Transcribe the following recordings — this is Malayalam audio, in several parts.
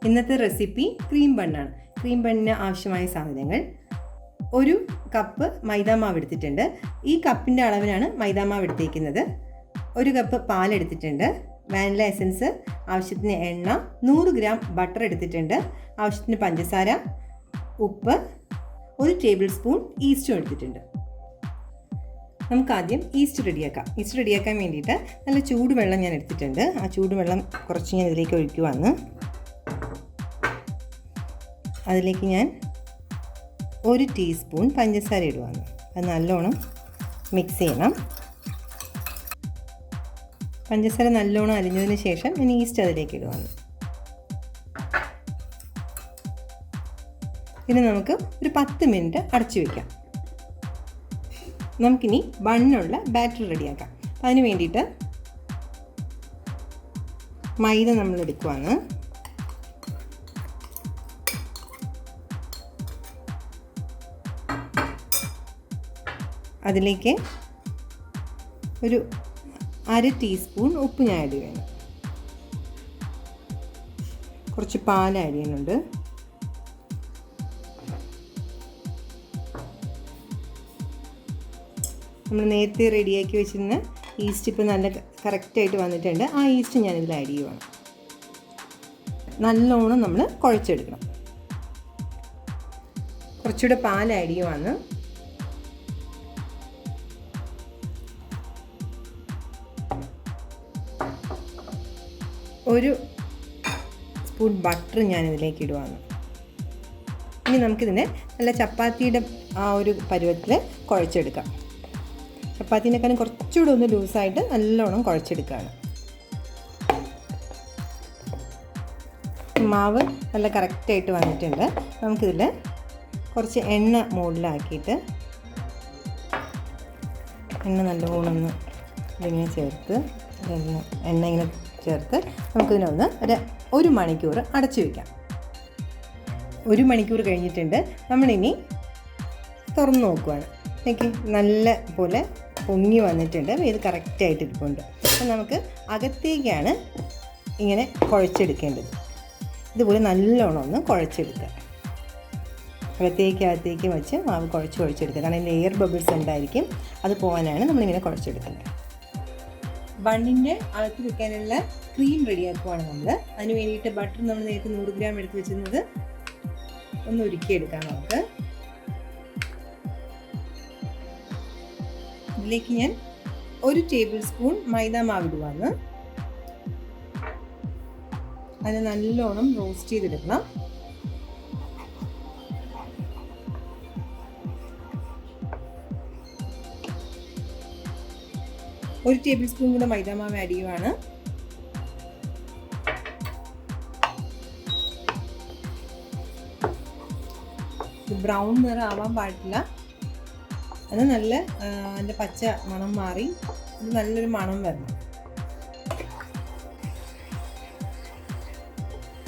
ഇന്നത്തെ റെസിപ്പി ക്രീം ബണ്ണാണ്. ക്രീം ബണ്ണിന് ആവശ്യമായ സാധനങ്ങൾ: 1 കപ്പ് മൈദാമാവ് എടുത്തിട്ടുണ്ട്. ഈ കപ്പിൻ്റെ അളവിനാണ് മൈദാമാവ് എടുത്തിരിക്കുന്നത്. 1 കപ്പ് പാലെടുത്തിട്ടുണ്ട്. വാനില എസൻസ്, ആവശ്യത്തിന് എണ്ണ, 100 ഗ്രാം ബട്ടർ എടുത്തിട്ടുണ്ട്. ആവശ്യത്തിന് പഞ്ചസാര, ഉപ്പ്, 1 ടേബിൾ സ്പൂൺ ഈസ്റ്റും എടുത്തിട്ടുണ്ട്. നമുക്കാദ്യം ഈസ്റ്റ് റെഡിയാക്കാം. ഈസ്റ്റ് റെഡിയാക്കാൻ വേണ്ടിയിട്ട് നല്ല ചൂടുവെള്ളം ഞാൻ എടുത്തിട്ടുണ്ട്. ആ ചൂടുവെള്ളം കുറച്ച് ഞാൻ ഇതിലേക്ക് ഒഴിക്കുവാണ്. അതിലേക്ക് ഞാൻ 1 ടീസ്പൂൺ പഞ്ചസാര ഇടുവാണ്. അത് നല്ലോണം മിക്സ് ചെയ്യണം. പഞ്ചസാര നല്ലോണം അലിഞ്ഞതിന് ശേഷം ഞാൻ ഈസ്റ്റ് അതിലേക്ക് ഇടുവാണ്. ഇനി നമുക്ക് ഒരു 10 മിനിറ്റ് അടച്ചു വയ്ക്കാം. നമുക്കിനി ബണ്ണിനുള്ള ബാറ്റർ റെഡിയാക്കാം. അതിന് വേണ്ടിയിട്ട് മൈദ നമ്മൾ എടുക്കുവാണ്. അതിലേക്ക് ഒരു 1/2 ടീസ്പൂൺ ഉപ്പ് ഞാൻ ആഡ് ചെയ്യണം. കുറച്ച് പാൽ ആഡ് ചെയ്യുന്നുണ്ട്. നമ്മൾ നേരത്തെ റെഡിയാക്കി വെച്ചിരുന്ന ഈസ്റ്റ് ഇപ്പോൾ നല്ല കറക്റ്റായിട്ട് വന്നിട്ടുണ്ട്. ആ ഈസ്റ്റ് ഞാനിതിൽ ആഡ് ചെയ്യുവാണ്. നല്ലോണം നമ്മൾ കുഴച്ചെടുക്കണം. കുറച്ചുകൂടെ പാൽ ആഡ് ചെയ്യുവാണ്. ഒരു സ്പൂൺ ബട്ടർ ഞാനിതിലേക്ക് ഇടുവാണ്. ഇനി നമുക്കിതിനെ നല്ല ചപ്പാത്തിയുടെ ആ ഒരു പരുവത്തിൽ കുഴച്ചെടുക്കാം. ചപ്പാത്തിനേക്കാളും കുറച്ചുകൂടെ ഒന്ന് ലൂസായിട്ട് നല്ലോണം കുഴച്ചെടുക്കുകയാണ്. മാവ് നല്ല കറക്റ്റായിട്ട് വന്നിട്ടുണ്ട്. നമുക്കിതിൽ കുറച്ച് എണ്ണ മുകളിലാക്കിയിട്ട് എണ്ണ നല്ലോണം ഒന്ന് ഇതിങ്ങനെ ചേർത്ത് എണ്ണ ഇങ്ങനെ ചേർത്ത് നമുക്കിതിനൊന്ന് 1 മണിക്കൂർ അടച്ചു വയ്ക്കാം. 1 മണിക്കൂർ കഴിഞ്ഞിട്ടുണ്ട്. നമ്മളിനി തുറന്ന് നോക്കുവാണ്. എനിക്ക് നല്ല പോലെ പൊങ്ങി വന്നിട്ടുണ്ട്. ഇത് കറക്റ്റായിട്ട് ഇരിപ്പുണ്ട്. അപ്പം നമുക്ക് അകത്തേക്കാണ് ഇങ്ങനെ കുഴച്ചെടുക്കേണ്ടത്. ഇതുപോലെ നല്ലോണം ഒന്ന് കുഴച്ചെടുക്കുക. അകത്തേക്ക് വെച്ച് മാവ് കുഴച്ചെടുക്കുക. കാരണം ഇതിൽ എയർ ബബിൾസ് ഉണ്ടായിരിക്കും. അത് പോകാനാണ് നമ്മളിങ്ങനെ കുഴച്ചെടുക്കുന്നത്. ബണ്ണിൻ്റെ അകത്ത് വെക്കാനുള്ള ക്രീം റെഡിയാക്കുവാണ് നമ്മൾ. അതിന് വേണ്ടിയിട്ട് ബട്ടർ നമ്മൾ നേരത്തെ 100 ഗ്രാം എടുത്ത് വെച്ചിരുന്നത് ഒന്ന് ഉരുക്കിയെടുക്കാം നമുക്ക്. ഇതിലേക്ക് ഞാൻ 1 ടേബിൾ സ്പൂൺ മൈദാമാവ് ഇടുവാണ്. അത് നല്ലോണം റോസ്റ്റ് ചെയ്തെടുക്കണം. ഒരു ടേബിൾ സ്പൂൺ കൂടെ മൈദാമാവ് ആഡ് ചെയ്യുവാണ്. ബ്രൗൺ നിറം ആവാൻ പാടില്ല. അത് നല്ല അതിൻ്റെ പച്ച മണം മാറി ഇത് നല്ലൊരു മണം വരണം.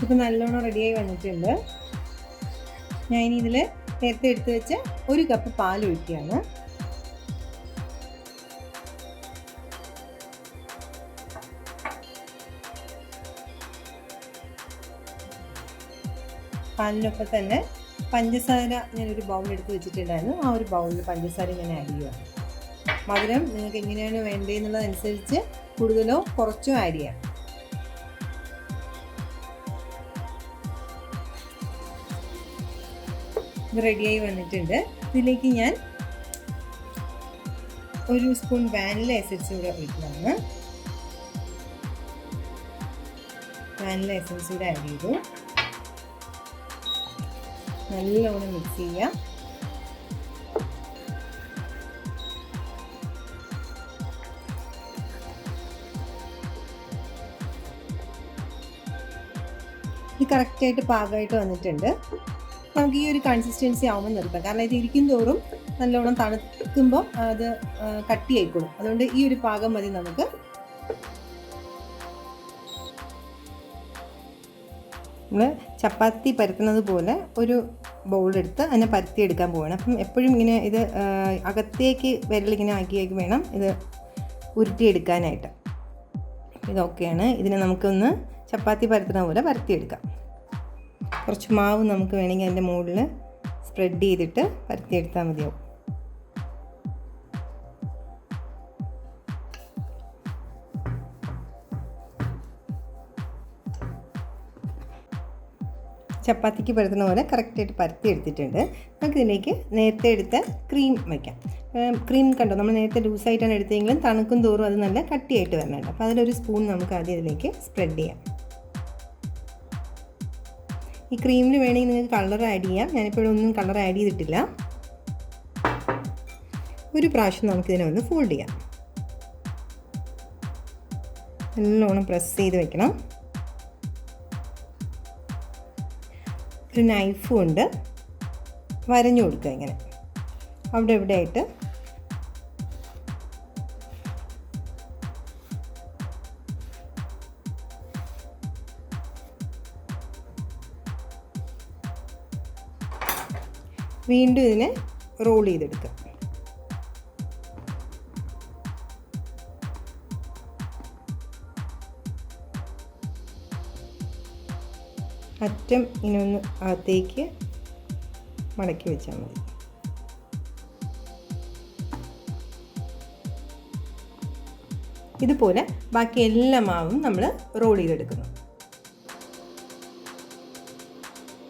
ഇപ്പം നല്ലോണം റെഡിയായി വന്നിട്ടുണ്ട്. ഞാൻ ഇനി ഇതിൽ നേരത്തെ എടുത്ത് വെച്ച് 1 കപ്പ് പാൽ ഒഴിക്കുകയാണ്. പാലിനൊപ്പം തന്നെ പഞ്ചസാര ഞാനൊരു ബൗൾ എടുത്ത് വെച്ചിട്ടുണ്ടായിരുന്നു. ആ ഒരു ബൗളിൽ പഞ്ചസാര ഞാൻ ആഡ് ചെയ്യുകയാണ്. മധുരം നിങ്ങൾക്ക് എങ്ങനെയാണ് വേണ്ടതെന്നുള്ളതനുസരിച്ച് കൂടുതലോ കുറച്ചോ ആഡ് ചെയ്യാം. ഇത് റെഡിയായി വന്നിട്ടുണ്ട്. ഇതിലേക്ക് ഞാൻ 1 സ്പൂൺ വാനില എസൻസ് കൂടെ ഒഴിക്കുന്നതാണ്. വാനില എസൻസ് കൂടെ ആഡ് ചെയ്തു. നല്ലോണം മിക്സ് ചെയ്യാം. ഇത് കറക്റ്റായിട്ട് പാകമായിട്ട് വന്നിട്ടുണ്ട്. നമുക്ക് ഈ ഒരു കൺസിസ്റ്റൻസി ആവുമ്പോൾ നിർത്താം. കാരണം ഇത് ഇരിക്കും തോറും നല്ലോണം തണുക്കുമ്പോൾ അത് കട്ടിയായിക്കോളും. അതുകൊണ്ട് ഈ ഒരു പാകം മതി നമുക്ക്. നമ്മൾ ചപ്പാത്തി പരത്തുന്നത് പോലെ ഒരു ബൗളെടുത്ത് അതിനെ പരത്തിയെടുക്കാൻ പോവുകയാണ്. അപ്പം എപ്പോഴും ഇങ്ങനെ ഇത് അകത്തേക്ക് വിരലിങ്ങനെ ആക്കി വേണം ഇത് ഉരുട്ടിയെടുക്കാനായിട്ട്. ഇതൊക്കെയാണ്. ഇതിനെ നമുക്കൊന്ന് ചപ്പാത്തി പരത്തുന്ന പോലെ പരത്തിയെടുക്കാം. കുറച്ച് മാവ് നമുക്ക് വേണമെങ്കിൽ അതിൻ്റെ മുകളിൽ സ്പ്രെഡ് ചെയ്തിട്ട് പരത്തിയെടുത്താൽ മതിയാവും. ചപ്പാത്തിക്ക് പരത്തുന്ന പോലെ കറക്റ്റായിട്ട് പരത്തി എടുത്തിട്ടുണ്ട്. നമുക്കിതിലേക്ക് നേരത്തെ എടുത്ത ക്രീം വയ്ക്കാം. ക്രീം കണ്ടോ, നമ്മൾ നേരത്തെ ലൂസായിട്ടാണ് എടുത്തതെങ്കിലും തണുക്കും തോറും അത് നല്ല കട്ടിയായിട്ട് വരണുണ്ട്. അപ്പോൾ അതിലൊരു സ്പൂൺ നമുക്ക് ആദ്യം ഇതിലേക്ക് സ്പ്രെഡ് ചെയ്യാം. ഈ ക്രീമിൽ വേണമെങ്കിൽ നിങ്ങൾക്ക് കളർ ആഡ് ചെയ്യാം. ഞാനിപ്പോൾ ഇവിടെ ഒന്നും കളർ ആഡ് ചെയ്തിട്ടില്ല. ഒരു പ്രാവശ്യം നമുക്കിതിനെ ഒന്ന് ഫോൾഡ് ചെയ്യാം. നല്ലോണം പ്രസ് ചെയ്ത് വെക്കണം. ഒരു നൈഫും ഉണ്ട്, വരഞ്ഞു കൊടുക്കുക ഇങ്ങനെ അവിടെ ഇവിടെ ആയിട്ട്. വീണ്ടും ഇതിനെ റോൾ ചെയ്തെടുക്കുക. അറ്റം ഇനൊന്ന് അകത്തേക്ക് മടക്കി വെച്ചാൽ മതി. ഇതുപോലെ ബാക്കി എല്ലാ മാവും നമ്മൾ റോൾ ചെയ്തെടുക്കുന്നു.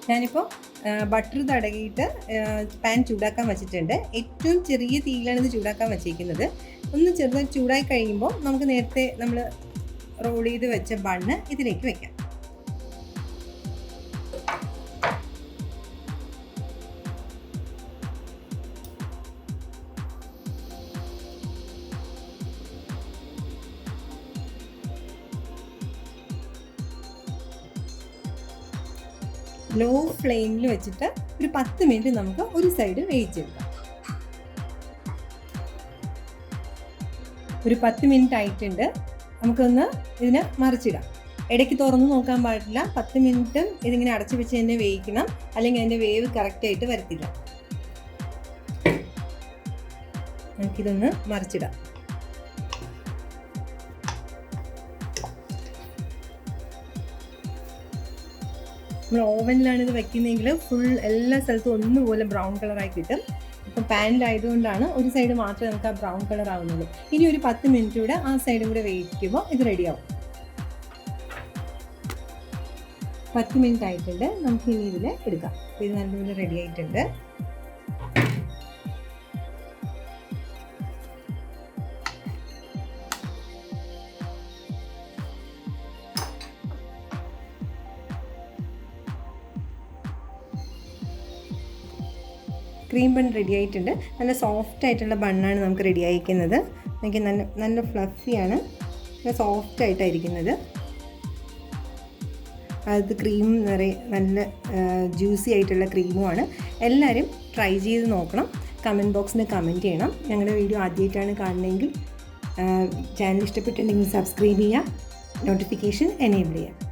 ഞാനിപ്പോൾ ബട്ടർ തടകിയിട്ട് പാൻ ചൂടാക്കാൻ വെച്ചിട്ടുണ്ട്. ഏറ്റവും ചെറിയ തീയിലാണ് ഇത് ചൂടാക്കാൻ വെച്ചിരിക്കുന്നത്. ഒന്ന് ചെറുതായി ചൂടായി കഴിയുമ്പോൾ നമുക്ക് നേരത്തെ നമ്മൾ റോൾ ചെയ്ത് വെച്ച ബണ്ണ് ഇതിലേക്ക് വയ്ക്കാം. ലോ ഫ്ലെയിമിൽ വെച്ചിട്ട് ഒരു 10 മിനിറ്റ് നമുക്ക് ഒരു സൈഡ് വേവിച്ചെടുക്കാം. ഒരു 10 മിനിറ്റ് ആയിട്ടുണ്ട്. നമുക്കൊന്ന് ഇതിനെ മറിച്ചിടാം. ഇടയ്ക്ക് തുറന്ന് നോക്കാൻ പാടില്ല. 10 മിനിറ്റ് ഇതിങ്ങനെ അടച്ചു വെച്ച് തന്നെ വേവിക്കണം, അല്ലെങ്കിൽ അതിൻ്റെ വേവ് കറക്റ്റായിട്ട് വരത്തില്ല. നമുക്കിതൊന്ന് മറിച്ചിടാം. നമ്മൾ ഓവനിലാണ് ഇത് വയ്ക്കുന്നതെങ്കിൽ ഫുൾ എല്ലാ സ്ഥലത്തും ഒന്നുപോലെ ബ്രൗൺ കളറായി കിട്ടും. ഇപ്പം പാനിലായതുകൊണ്ടാണ് ഒരു സൈഡ് മാത്രമേ നമുക്ക് ആ ബ്രൗൺ കളർ ആവുന്നുള്ളൂ. ഇനി ഒരു 10 മിനിറ്റ് കൂടെ ആ സൈഡും കൂടെ വേവിക്കുമ്പോൾ ഇത് റെഡിയാവും. 10 മിനിറ്റ് ആയിട്ടുണ്ട്. നമുക്ക് ഇനി ഇതിൽ എടുക്കാം. ഇത് നല്ലപോലെ റെഡി ആയിട്ടുണ്ട്. ക്രീം ബൺ റെഡി ആയിട്ടുണ്ട്. നല്ല സോഫ്റ്റ് ആയിട്ടുള്ള ബണ്ണാണ് നമുക്ക് റെഡി ആയിരിക്കുന്നത്. എനിക്ക് നല്ല ഫ്ലഫിയാണ്, നല്ല സോഫ്റ്റ് ആയിട്ടായിരിക്കുന്നത്. അത് ക്രീം നല്ല ജ്യൂസി ആയിട്ടുള്ള ക്രീമുമാണ്. എല്ലാവരും ട്രൈ ചെയ്ത് നോക്കണം. കമൻറ്റ് ബോക്സിൽ കമൻറ്റ് ചെയ്യണം. ഞങ്ങളുടെ വീഡിയോ ആദ്യമായിട്ടാണ് കാണുന്നതെങ്കിൽ ചാനൽ ഇഷ്ടപ്പെട്ടിട്ടുണ്ടെങ്കിൽ സബ്സ്ക്രൈബ് ചെയ്യുക, നോട്ടിഫിക്കേഷൻ എനേബിൾ ചെയ്യുക.